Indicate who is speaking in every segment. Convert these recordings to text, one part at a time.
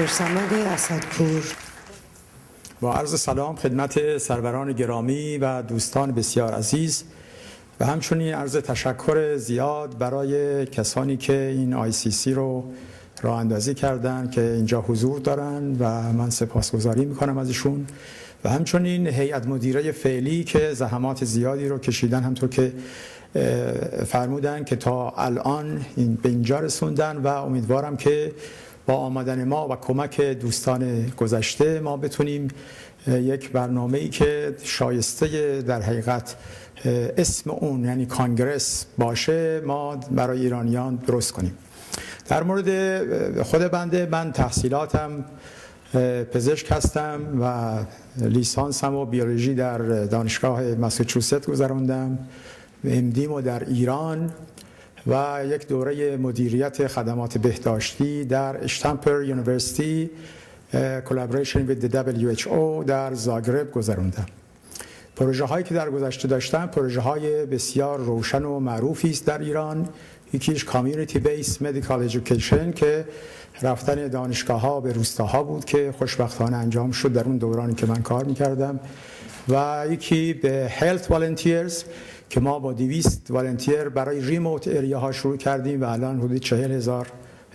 Speaker 1: دارالصمد اسدپور.
Speaker 2: با عرض سلام خدمت سروران گرامی و دوستان بسیار عزیز و همچنین عرض تشکر زیاد برای کسانی که این ICC رو راه اندازی کردن که اینجا حضور دارن و من سپاسگزاری میکنم ازشون و همچنین هیئت مدیره فعلی که زحمات زیادی رو کشیدن، همطور که فرمودن که تا الان به اینجا رسوندن و امیدوارم که با آمدن ما و کمک دوستان گذشته ما بتونیم یک برنامه‌ای که شایسته در حقیقت اسم اون یعنی کانگرس باشه ما برای ایرانیان درست کنیم. در مورد خود بنده، من تحصیلاتم پزشک هستم و لیسانسم و بیولوژی در دانشگاه ماساچوست گذراندم، MDمو در ایران و یک دوره مدیریت خدمات بهداشتی در اشتامپر یونیورسیتی collaboration with the WHO در زاگرب گذراندم. پروژه هایی که در گذشته داشتم پروژه های بسیار روشن و معروفی است در ایران. یکیش کامیونیتی بیس مدیکال ایژوکیشن که رفتن دانشگاه ها به روستاها بود که خوشبختانه انجام شد در اون دورانی که من کار میکردم، و یکی به هلت والنتیرز که ما با 200 والنتیر برای ریموت ایریا ها شروع کردیم و الان حدود 40,000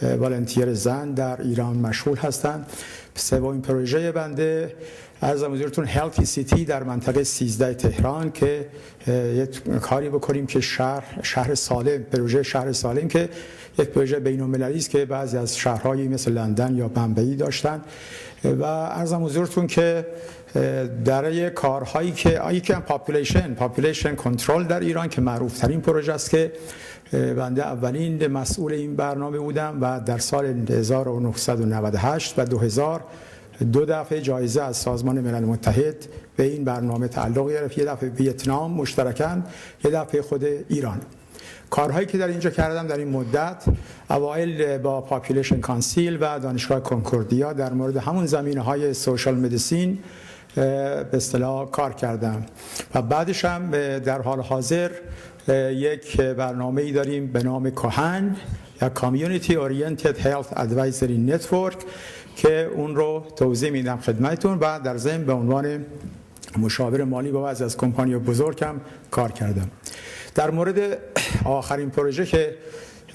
Speaker 2: والنتیر زن در ایران مشغول هستند. سومین پروژه بنده عرضم حضورتون هلتی سیتی در منطقه 13 تهران که یک کاری بکنیم که شهر سالم، پروژه شهر سالم که یک پروژه بین‌المللی است که بعضی از شهرهایی مثل لندن یا بمبئی داشتن، و عرضم حضورتون که در کارهایی که یکی هم پاپولیشن کنترل در ایران که معروف ترین پروژه است که بنده اولین مسئول این برنامه بودم و در سال 1998 و 2000 2 دفعه جایزه از سازمان ملل متحد به این برنامه تعلق گرفت، یه دفعه ویتنام مشترکاً، یه دفعه خود ایران. کارهایی که در اینجا کردم در این مدت، اوایل با پاپولیشن کانسیل و دانشگاه کنکوردیا در مورد همون زمینه‌های سوشال مدیسین به اصطلاح کار کردم و بعدش هم در حال حاضر یک برنامه‌ای داریم به نام کهن یا کامیونیتی اورینتد هلت ادوایزری نتورک که اون رو توضیح میدم خدمتتون و در ضمن به عنوان مشاور مالی با بعضی از کمپانی بزرگ هم کار کردم. در مورد آخرین پروژه که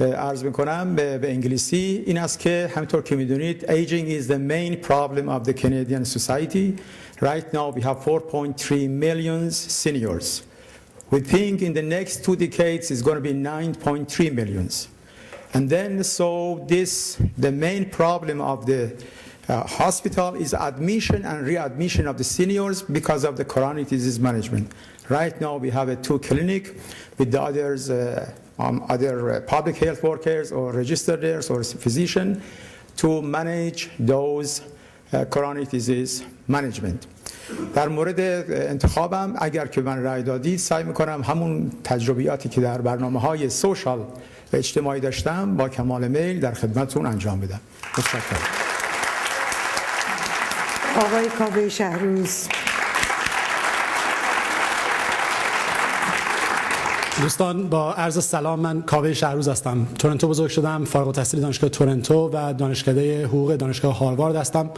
Speaker 2: عرض میکنم به انگلیسی این است که همونطور که میدونید aging is the main problem of the Canadian society. Right now we have 4.3 million seniors. We think in the next 2 decades it's going to be 9.3 millions. And then the main problem of the hospital is admission and readmission of the seniors because of the chronic disease management. Right now we have 2 clinics with the others, other public health workers or registered nurse or physician to manage those chronic disease management. در مورد انتخابم اگر که من رأی دادید سعی میکنم همون تجربیاتی که در برنامه‌های سوشال و اجتماعی داشتم با کمال میل در خدمتتون انجام بدم. متشکرم.
Speaker 1: آقای کاوه شهروز.
Speaker 3: دوستان با عرض سلام، من کاوه شهروز هستم. تورنتو بزرگ شدم، فارغ التحصیل دانشگاه تورنتو و دانشکده حقوق دانشگاه هاروارد هستم.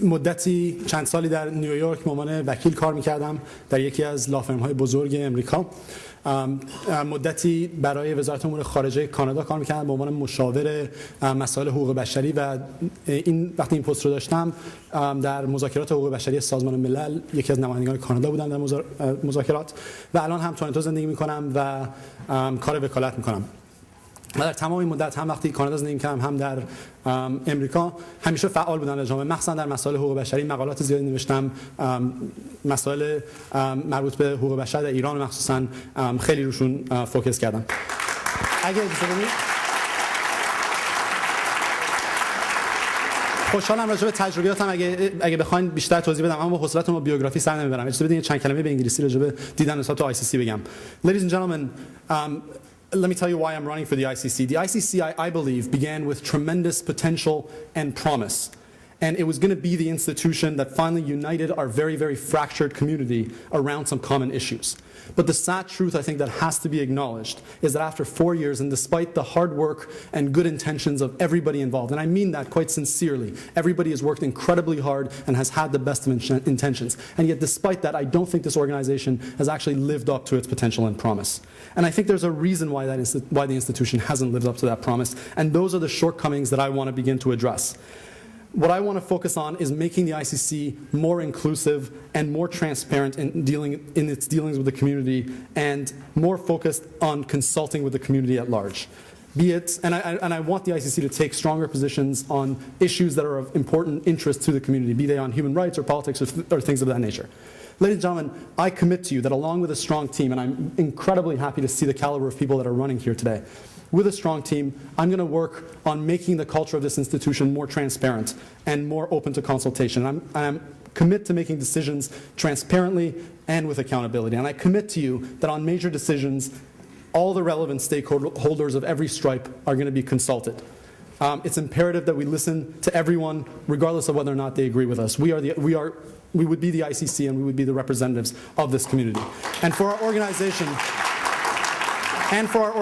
Speaker 3: مدتی چند سالی در نیویورک به عنوان وکیل کار می‌کردم در یکی از لافرم‌های بزرگ امریکا. مدتی برای وزارت امور خارجه کانادا کار می‌کردم به عنوان مشاور مسائل حقوق بشری و وقتی این پست رو داشتم در مذاکرات حقوق بشری سازمان ملل یکی از نمایندگان کانادا بودم در مذاکرات و الان هم تورنتو زندگی می‌کنم و کار وکالت می‌کنم. و در تمام این مدت هم وقتی کانادا زندگی می‌کردم هم در امریکا همیشه فعال بودم در جامعه، مخصوصا در مسائل حقوق بشری مقالات زیادی نوشتم. مسائل مربوط به حقوق بشر در ایران مخصوصا خیلی روشون فوکس کردم. اگه اجازه بدید خوشحالم راجع به تجربیاتم اگه بخواید بیشتر توضیح بدم، اما با حوصله‌تون با بیوگرافی سر نمیبرم. اجازه بدید چند کلمه به انگلیسی راجع به دیدن نسبت تو ICC بگم. Ladies and gentlemen, let me tell you why I'm running for the ICC. The ICC, I believe, began with tremendous potential and promise. And it was going to be the institution that finally united our very, very fractured community around some common issues. But the sad truth, I think, that has to be acknowledged is that after 4 years, and despite the hard work and good intentions of everybody involved, and I mean that quite sincerely, everybody has worked incredibly hard and has had the best of intentions. And yet, despite that, I don't think this organization has actually lived up to its potential and promise. And I think there's a reason why the institution hasn't lived up to that promise, and those are the shortcomings that I want to begin to address. What I want to focus on is making the ICC more inclusive and more transparent in its dealings with the community, and more focused on consulting with the community at large. And I want the ICC to take stronger positions on issues that are of important interest to the community, be they on human rights or politics or things of that nature. Ladies and gentlemen, I commit to you that along with a strong team, and I'm incredibly happy to see the caliber of people that are running here today, with a strong team, I'm going to work on making the culture of this institution more transparent and more open to consultation. I'm commit to making decisions transparently and with accountability. And I commit to you that on major decisions, all the relevant stakeholders of every stripe are going to be consulted. It's imperative that we listen to everyone, regardless of whether or not they agree with us. We would be the ICC, and we would be the representatives of this community. And for our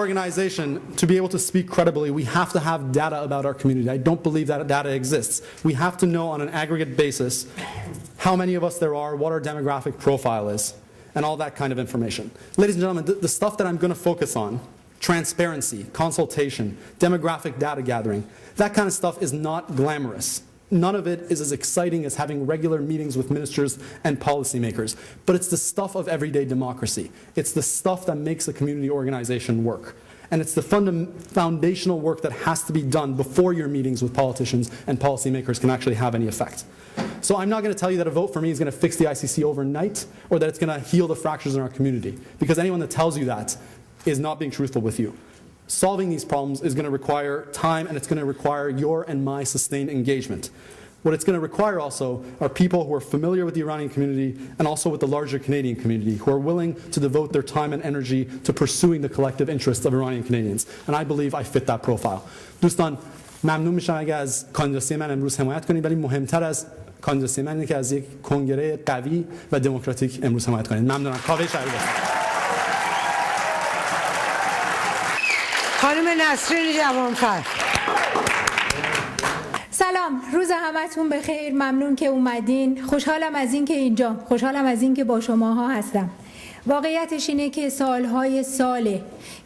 Speaker 3: organization to be able to speak credibly, we have to have data about our community. I don't believe that data exists. We have to know on an aggregate basis how many of us there are, what our demographic profile is, and all that kind of information. Ladies and gentlemen, the stuff that I'm going to focus on, transparency, consultation, demographic data gathering, that kind of stuff is not glamorous. None of it is as exciting as having regular meetings with ministers and policymakers. But it's the stuff of everyday democracy. It's the stuff that makes a community organization work. And it's the foundational work that has to be done before your meetings with politicians and policymakers can actually have any effect. So I'm not going to tell you that a vote for me is going to fix the ICC overnight, or that it's going to heal the fractures in our community, because anyone that tells you that is not being truthful with you. Solving these problems is going to require time, and it's going to require your and my sustained engagement. What it's going to require also are people who are familiar with the Iranian community and also with the larger Canadian community, who are willing to devote their time and energy to pursuing the collective interests of Iranian Canadians. And I believe I fit that profile. دوستان ممنون میشم اگر از کاندیداسی من امروز حمایت کنید، ولی مهمتر از کاندیداسی من اینه که از یک کنگره قوی و دموکراتیک امروز حمایت کنید. ممنونم. کاوه شهروز.
Speaker 1: خانم نسرین جوانفر.
Speaker 4: سلام، روز همتون بخیر. ممنون که اومدین. خوشحالم از این که اینجا، خوشحالم از این که با شماها هستم. واقعیتش اینه که سالهای ساله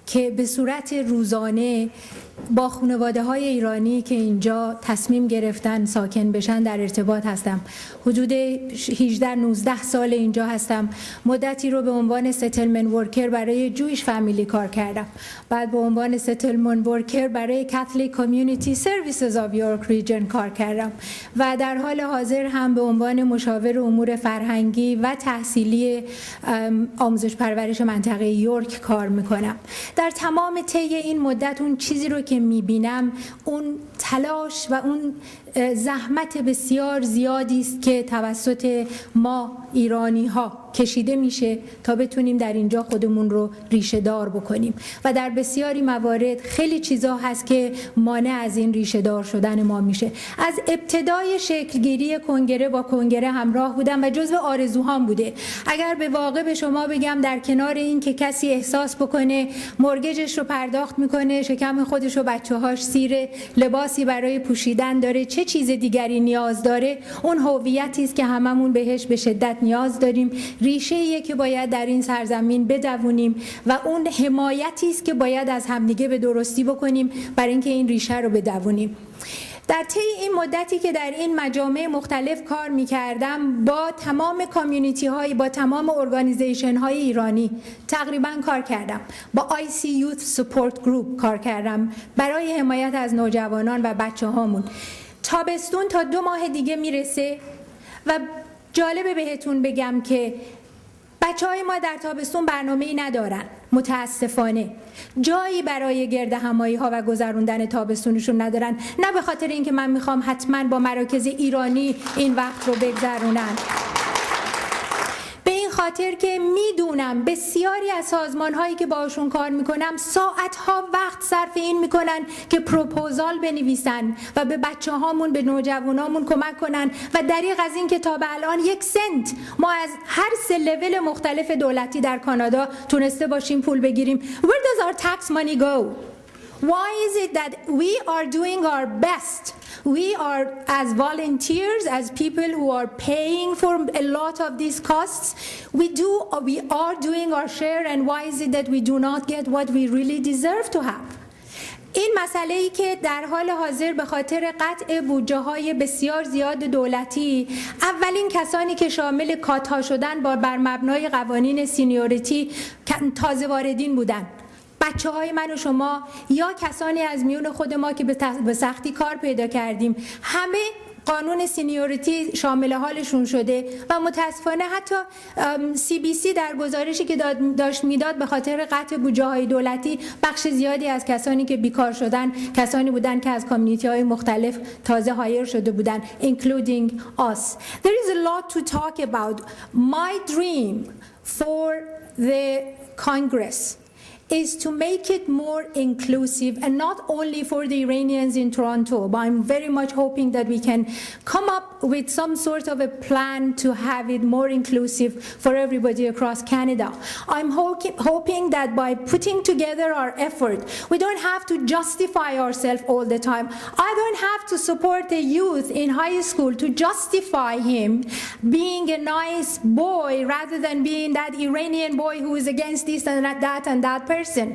Speaker 4: که به صورت روزانه با خانواده‌های ایرانی که اینجا تصمیم گرفتن ساکن بشن در ارتباط هستم. حدود 18-19 سال اینجا هستم. مدتی رو به عنوان ستلمنت ورکر برای جویش فامیلی کار کردم. بعد به عنوان ستلمنت ورکر برای کاتولیک کامیونیتی سرویسز آف یورک ریجن کار کردم و در حال حاضر هم به عنوان مشاور امور فرهنگی و تحصیلی آموزش پرورش منطقه یورک کار میکنم. در تمام طی این مدت اون چیزی رو که میبینم، اون تلاش و اون زحمت بسیار زیادی است که توسط ما ایرانی ها کشیده میشه تا بتونیم در اینجا خودمون رو ریشه دار بکنیم و در بسیاری موارد خیلی چیزا هست که مانع از این ریشه دار شدن ما میشه. از ابتدای شکلگیری کنگره با کنگره همراه بودم و جزو آرزوهام بوده. اگر به واقع به شما بگم در کنار این که کسی احساس بکنه مورگیجش رو پرداخت میکنه، شکم خودش و بچه‌هاش سیر لباسی برای پوشیدن داره، چه چیز دیگری نیاز داره، اون هویتی است که هممون بهش به شدت نیاز داریم. ریشه‌ایه که باید در این سرزمین بدوونیم و اون حمایتی است که باید از همدیگه به درستی بکنیم برای اینکه این ریشه رو بدوونیم. در طی این مدتی که در این مجامع مختلف کار می‌کردم، با تمام کامیونیتی های، با تمام ارگانیزیشن های ایرانی تقریبا کار کردم. با IC Youth Support Group کار کردم برای حمایت از نوجوانان و بچه‌هامون. تابستون تا 2 ماه دیگه میرسه و جالبه بهتون بگم که بچه‌های ما در تابستون برنامه‌ای ندارن. متاسفانه جایی برای گرد همایی ها و گذروندن تابستونشون ندارن. نه به خاطر اینکه من میخوام حتما با مراکز ایرانی این وقت رو بگذرونن، به این خاطر که میدونم بسیاری از سازمان‌هایی که باشون کار میکنم ساعت‌ها وقت صرف این میکنن که پروپوزال بنویسن و به بچه‌هامون، به نوجوانامون کمک کنن و دریغ از این که تا به الان 1 سنت ما از هر 3 لول مختلف دولتی در کانادا تونسته باشیم پول بگیریم. Where does our tax money go? Why is it that we are doing our best? We are, as volunteers, as people who are paying for a lot of these costs, we are doing our share, and why is it that we do not get what we really deserve to have? این مسئله‌ای که در حال حاضر به خاطر قطع بودجه‌های بسیار زیاد دولتی اولین کسانی که شامل کات‌ها شدن بر مبنای قوانین سینیوریتی تازه واردین بودن. بچه‌های من و شما یا کسانی از میون خود ما که به سختی کار پیدا کردیم همه قانون سینیوریتی شامل حالشون شده و متاسفانه حتی CBC در گزارشی که داشت میداد به خاطر قطع بودجه‌های دولتی بخش زیادی از کسانی که بیکار شدن کسانی بودن که از کامیونیتی‌های مختلف تازه هایر شده بودن including us. There is a lot to talk about. My dream for the Congress is to make it more inclusive, and not only for the Iranians in Toronto, but I'm very much hoping that we can come up with some sort of a plan to have it more inclusive for everybody across Canada. I'm hoping that by putting together our effort, we don't have to justify ourselves all the time. I don't have to support a youth in high school to justify him being a nice boy rather than being that Iranian boy who is against this and that person.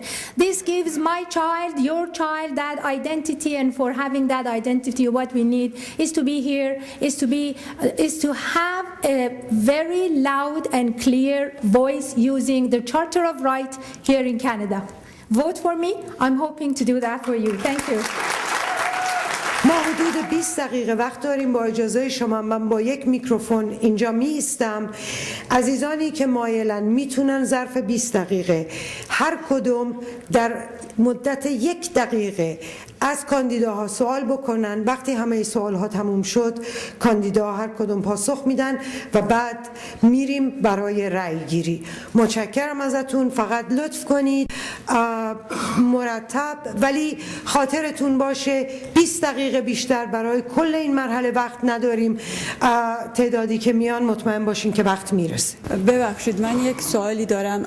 Speaker 4: This gives my child, your child, that identity, and for having that identity, what we need is to be here, is to have a very loud and clear voice using the Charter of Rights here in Canada. Vote for me. I'm hoping to do that for you. Thank you.
Speaker 1: ما حدود 20 دقیقه وقت داریم. با اجازه شما من با یک میکروفون اینجا می ایستم. عزیزانی که مایلن میتونن ظرف 20 دقیقه هر کدوم در مدت 1 دقیقه از کاندیداها سوال بکنن. وقتی همه سوال ها تموم شد کاندیداها هر کدوم پاسخ میدن و بعد میریم برای رأی گیری. متشکرم ازتون. فقط لطف کنید مرتب، ولی خاطرتون باشه 20 دقیقه بیشتر برای کل این مرحله وقت نداریم. تعدادی که میان مطمئن باشین که وقت میرسه.
Speaker 5: ببخشید من یک سوالی دارم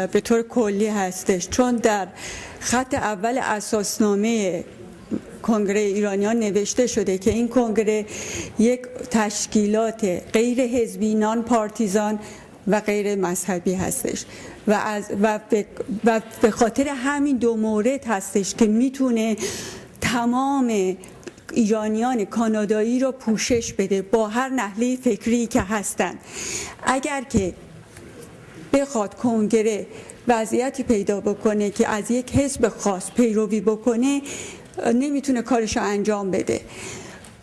Speaker 5: به طور کلی هستش، چون در خط اول اساسنامه کنگره ایرانیان نوشته شده که این کنگره یک تشکیلات غیر حزبی نان پارتیزان و غیر مذهبی هستش و به خاطر همین 2 مورد هستش که میتونه تمام ایرانیان کانادایی رو پوشش بده با هر نحله فکری که هستند. اگر که بخواد کنگره وضعیتی پیدا بکنه که از یک حزب خاص پیروی بکنه نمیتونه کارشو انجام بده.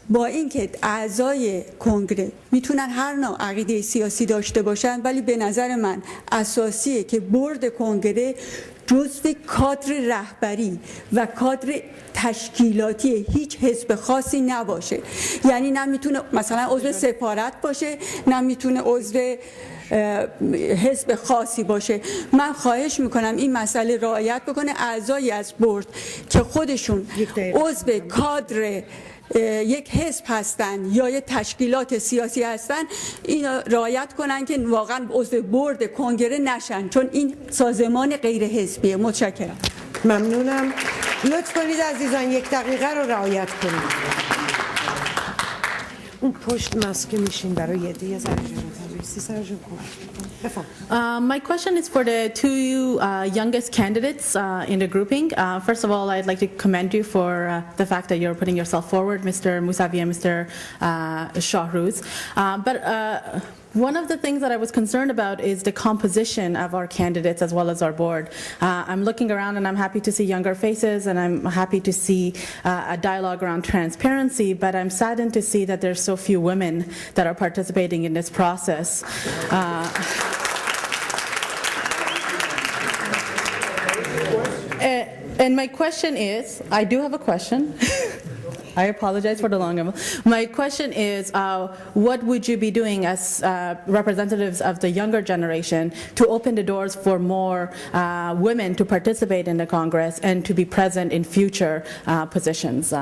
Speaker 5: با اینکه اعضای کنگره میتونن هر نوع عقیده سیاسی داشته باشن، ولی به نظر من اساسیه که بورد کنگره جزو کادر رهبری و کادر تشکیلاتی هیچ حزب خاصی نباشه. یعنی نه میتونه مثلا عضو سفارت باشه، نه میتونه عضو حزب خاصی باشه. من خواهش میکنم این مسئله رعایت بکنه. اعضایی از بورد که خودشون عضو کادر یک حزب هستن یا یک تشکیلات سیاسی هستن این رعایت کنن که واقعا عضو بورد کنگره نشن، چون این سازمان غیر حزبیه. متشکرم.
Speaker 1: ممنونم. لطف کنید عزیزان 1 دقیقه رو رعایت کنید. اون پشت مسکه میشین برای یه دیگه
Speaker 6: My question is for the 2 youngest candidates in the grouping. First of all, I'd like to commend you for the fact that you're putting yourself forward, Mr. Mousavi and Mr. Shahrouz. But one of the things that I was concerned about is the composition of our candidates as well as our board. I'm looking around and I'm happy to see younger faces, and I'm happy to see a dialogue around transparency, but I'm saddened to see that there's so few women that are participating in this process. And my question is, I do have a question. I apologize for the long email. My question is, what would you be doing as representatives of the younger generation to open the doors for more women to participate in the Congress and to be present in future positions?